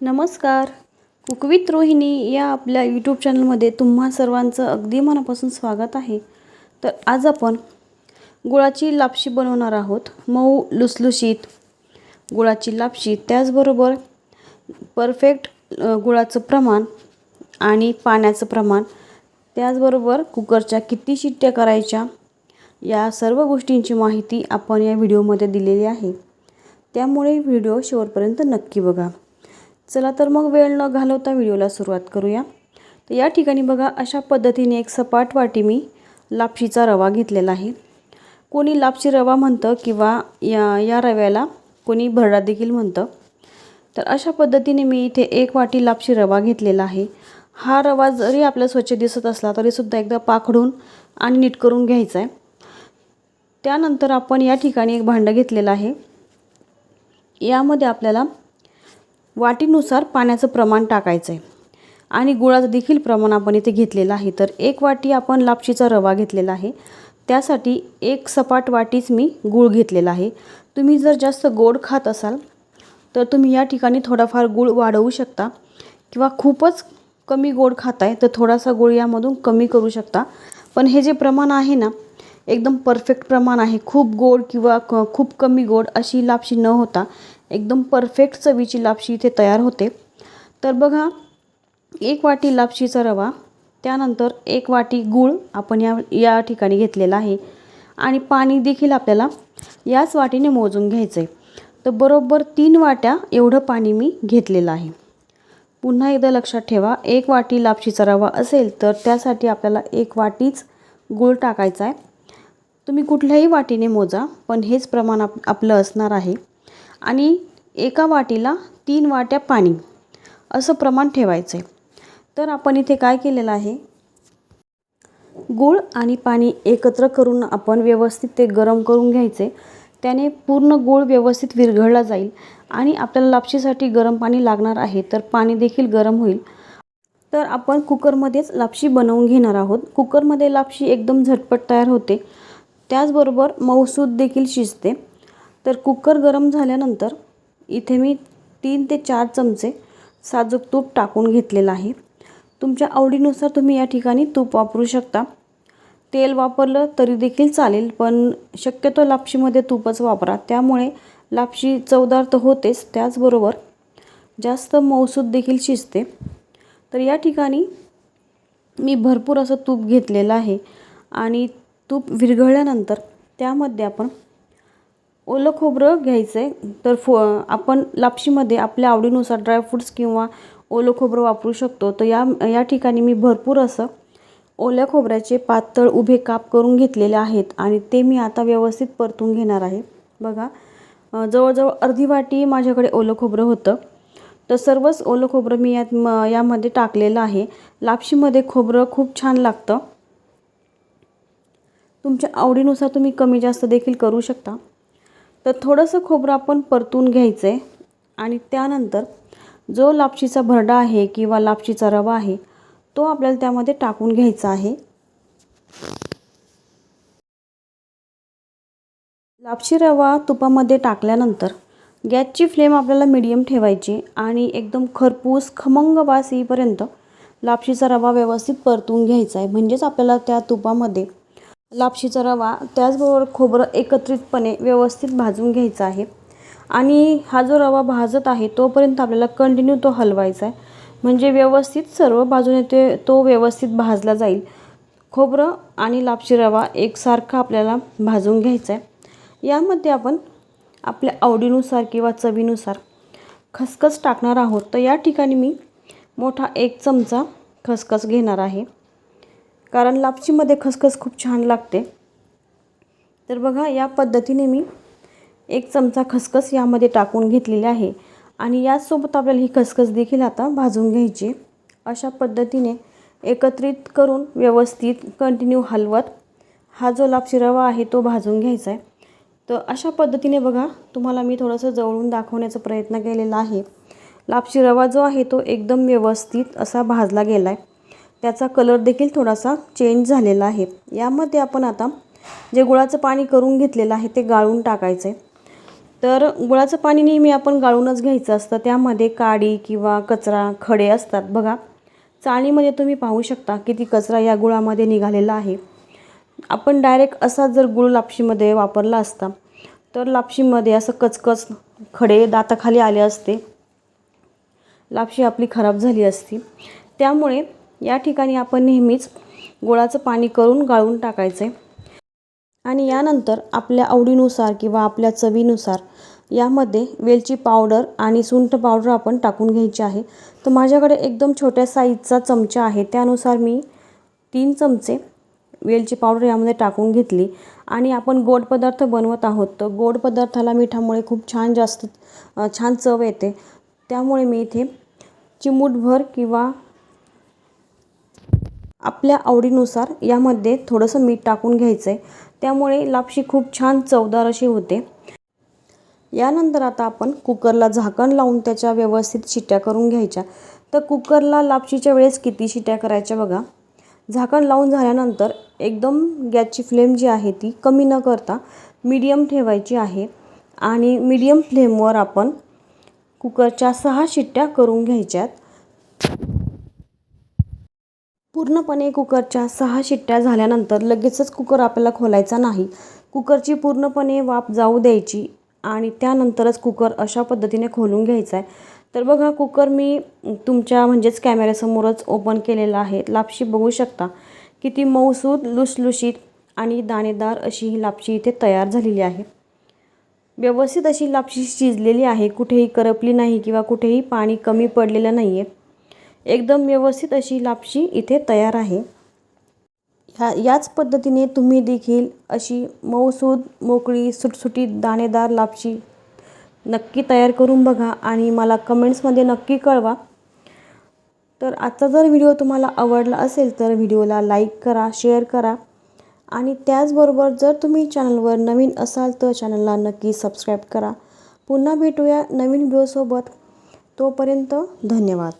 नमस्कार. Cook with Rohini या आपल्या यूट्यूब चॅनलमध्ये तुम्हा सर्वांचं अगदी मनापासून स्वागत आहे. तर आज आपण गुळाची लापशी बनवणार आहोत. मऊ लुसलुशीत गुळाची लापशी, त्याचबरोबर परफेक्ट गुळाचं प्रमाण आणि पाण्याचं प्रमाण, त्याचबरोबर कुकरच्या किती शिट्ट्या करायच्या, या सर्व गोष्टींची माहिती आपण या व्हिडिओमध्ये दिलेली आहे. त्यामुळे व्हिडिओ शेवटपर्यंत नक्की बघा. चला तर मग वेळ न घालवता व्हिडिओला सुरुवात करूया. तर या ठिकाणी बघा, अशा पद्धतीने एक सपाट वाटी मी लापशीचा रवा घेतलेला आहे. कोणी लापशी रवा म्हणतं किंवा या रव्याला कोणी भरडा देखील म्हणतं. तर अशा पद्धतीने मी इथे एक वाटी लापशी रवा घेतलेला आहे. हा रवा जरी आपल्याला स्वच्छ दिसत असला तरीसुद्धा एकदा पाखडून आणि नीट करून घ्यायचा आहे. त्यानंतर आपण या ठिकाणी एक भांडं घेतलेलं आहे. यामध्ये आपल्याला वाटीनुसार पाण्याचं प्रमाण टाकायचं आहे आणि गुळाचं देखील प्रमाण आपण इथे घेतलेलं आहे. तर एक वाटी आपण लापशीचा रवा घेतलेला आहे, त्यासाठी एक सपाट वाटीच मी गूळ घेतलेला आहे. तुम्ही जर जास्त गोड खात असाल तर तुम्ही या ठिकाणी थोडाफार गूळ वाढवू शकता, किंवा खूपच कमी गोड खाताय तर थोडासा गूळ यामधून कमी करू शकता. पण हे जे प्रमाण आहे ना, एकदम परफेक्ट प्रमाण आहे. खूप गोड किंवा खूप कमी गोड अशी लापशी न होता एकदम परफेक्ट चवीची लापशी इथे तयार होते. तर बघा, एक वाटी लापशीचा रवा, त्यानंतर एक वाटी गूळ आपण या ठिकाणी घेतलेला आहे आणि पाणी देखील आपल्याला याच वाटीने मोजून घ्यायचं आहे. तर बरोबर 3 वाट्या एवढं पाणी मी घेतलेलं आहे. पुन्हा एकदा लक्षात ठेवा, एक वाटी लापशीचा रवा असेल तर त्यासाठी आपल्याला एक वाटीच गूळ टाकायचा आहे. तुम्ही कुठल्याही वाटीने मोजा, पण हेच प्रमाण आपलं असणार आहे. आणि एका वाटीला 3 वाट्या पाणी असं प्रमाण ठेवायचं आहे. तर आपण इथे काय केलेलं आहे, गूळ आणि पाणी एकत्र करून आपण व्यवस्थित ते गरम करून घ्यायचे. त्याने पूर्ण गूळ व्यवस्थित विरघळला जाईल आणि आपल्याला लापशीसाठी गरम पाणी लागणार आहे, तर पाणी देखील गरम होईल. तर आपण कुकरमध्येच लापशी बनवून घेणार आहोत. कुकरमध्ये लापशी एकदम झटपट तयार होते, त्याचबरोबर मऊसूद देखील शिजते. तर कुकर गरम झाल्यानंतर इथे मी 3 ते 4 चमचे साजूक तूप टाकून घेतलेलं आहे. तुमच्या आवडीनुसार तुम्ही या ठिकाणी तूप वापरू शकता. तेल वापरलं तरी देखील चालेल, पण शक्यतो लापशीमध्ये तूपच वापरा. त्यामुळे लापशी चवदार तर होतेच, त्याचबरोबर जास्त मऊसूद देखील शिजते. तर या ठिकाणी मी भरपूर असं तूप घेतलेलं आहे आणि तूप विरघळल्यानंतर त्यामध्ये आपण ओलं खोबरं घ्यायचं आहे. तर आपण लापशीमध्ये आपल्या आवडीनुसार ड्रायफ्रूट्स किंवा ओलं खोबरं वापरू शकतो. तर या ठिकाणी मी भरपूर असं ओल्या खोबऱ्याचे पातळ उभे काप करून घेतलेले आहेत आणि ते मी आता व्यवस्थित परतून घेणार आहे. बघा, जवळजवळ अर्धी वाटी माझ्याकडे ओलं खोबरं होतं. तर सर्वच ओलं खोबरं मी यामध्ये टाकलेलं आहे. लापशीमध्ये खोबरं खूप छान लागतं. तुमच्या आवडीनुसार तुम्ही कमी जास्त देखील करू शकता. तर थोडंसं खोबरं आपण परतून घ्यायचं आहे आणि त्यानंतर जो लापशीचा भरडा आहे किंवा लापशीचा रवा आहे तो आपल्याला त्यामध्ये टाकून घ्यायचा आहे. लापशी रवा तुपामध्ये टाकल्यानंतर गॅसची फ्लेम आपल्याला मीडियम ठेवायची आणि एकदम खरपूस खमंग वास येईपर्यंत लापशीचा रवा व्यवस्थित परतून घ्यायचा आहे. म्हणजेच आपल्याला त्या तुपामध्ये लापशीचा रवा त्याचबरोबर खोबरं एकत्रितपणे व्यवस्थित भाजून घ्यायचा आहे. आणि हा जो रवा भाजत आहे तोपर्यंत आपल्याला कंटिन्यू तो हलवायचा आहे, म्हणजे व्यवस्थित सर्व बाजूने तो व्यवस्थित भाजला जाईल. खोबरं आणि लापशी रवा एकसारखा आपल्याला भाजून घ्यायचा आहे. यामध्ये आपण आपल्या आवडीनुसार किंवा चवीनुसार खसखस टाकणार आहोत. तर या ठिकाणी मी मोठा 1 चमचा खसखस घेणार आहे, कारण लापशीमध्ये खसखस खूप छान लागते. तर बघा, या पद्धतीने मी 1 चमचा खसखस यामध्ये टाकून घेतलेली आहे आणि यासोबत आपल्याला ही खसखस देखील आता भाजून घ्यायची. अशा पद्धतीने एकत्रित करून व्यवस्थित कंटिन्यू हलवत हा जो लापशी रवा आहे तो भाजून घ्यायचा आहे. तर अशा पद्धतीने बघा, तुम्हाला मी थोडंसं जवळून दाखवण्याचा प्रयत्न केलेला आहे. लापशी रवा जो आहे तो एकदम व्यवस्थित असा भाजला गेला आहे. त्याचा कलर देखील थोडासा चेंज झालेला आहे. यामध्ये आपण आता जे गुळाचं पाणी करून घेतलेलं आहे ते गाळून टाकायचं आहे. तर गुळाचं पाणी नेहमी आपण गाळूनच घ्यायचं असतं. त्यामध्ये काडी किंवा कचरा खडे असतात बघा. चाळणीमध्ये तुम्ही पाहू शकता किती कचरा या गुळामध्ये निघालेला आहे. आपण डायरेक्ट असा जर गुळ लापशीमध्ये वापरला असता तर लापशीमध्ये असं कचकच खडे दाताखाली आले असते, लापशी आपली खराब झाली असती. त्यामुळे या ठिकाणी आपण नेहमीच गुळाचं पाणी करून गाळून टाकायचं आहे. आणि यानंतर आपल्या आवडीनुसार किंवा आपल्या चवीनुसार यामध्ये वेलची पावडर आणि सुंठ पावडर आपण टाकून घ्यायची आहे. तर माझ्याकडे एकदम छोट्या साईजचा चमचा आहे, त्यानुसार मी 3 चमचे वेलची पावडर यामध्ये टाकून घेतली. आणि आपण गोड पदार्थ बनवत आहोत, तर गोड पदार्थाला मिठामुळे खूप छान चव येते. त्यामुळे मी इथे चिमूटभर किंवा आपल्या आवडीनुसार यामध्ये थोडंसं मीठ टाकून घ्यायचं आहे. त्यामुळे लापशी खूप छान चवदार अशी होते. यानंतर आता आपण कुकरला झाकण लावून त्याच्या व्यवस्थित शिट्ट्या करून घ्यायच्या. तर कुकरला लापशीच्या वेळेस किती शिट्ट्या करायच्या बघा. झाकण लावून झाल्यानंतर एकदम गॅसची फ्लेम जी आहे ती कमी न करता मीडियम ठेवायची आहे. आणि मीडियम फ्लेमवर आपण कुकरच्या 6 शिट्ट्या करून घ्यायच्यात. पूर्णपणे कुकरच्या 6 शिट्ट्या झाल्यानंतर लगेचच कुकर आपल्याला खोलायचा नाही. कुकरची पूर्णपणे वाफ जाऊ द्यायची आणि त्यानंतरच कुकर अशा पद्धतीने खोलून घ्यायचा आहे. तर बघा, कुकर मी तुमच्या कॅमेऱ्यासमोरच ओपन केलेला आहे. लापशी बघू शकता किती मऊसूद, लुसलुशीत आणि दाणेदार अशी ही लापशी इथे तयार झालेली आहे. व्यवस्थित अशी लापशी शिजलेली आहे, कुठेही करपली नाही किंवा कुठेही पाणी कमी पडलेलं नाही आहे. एकदम व्यवस्थित अशी लापशी इथे तयार आहे. याच पद्धतीने तुम्ही देखील अशी मऊसूद, मोकळी, सुटसुटीत, दाणेदार लापशी नक्की तयार करून बघा आणि मला कमेंट्समध्ये नक्की कळवा. तर आजचा जर व्हिडिओ तुम्हाला आवडला असेल तर व्हिडिओला लाईक करा, शेअर करा आणि त्याचबरोबर जर तुम्ही चॅनलवर नवीन असाल तर चॅनलला नक्की सबस्क्राईब करा. पुन्हा भेटूया नवीन व्हिडिओसोबत. तोपर्यंत धन्यवाद.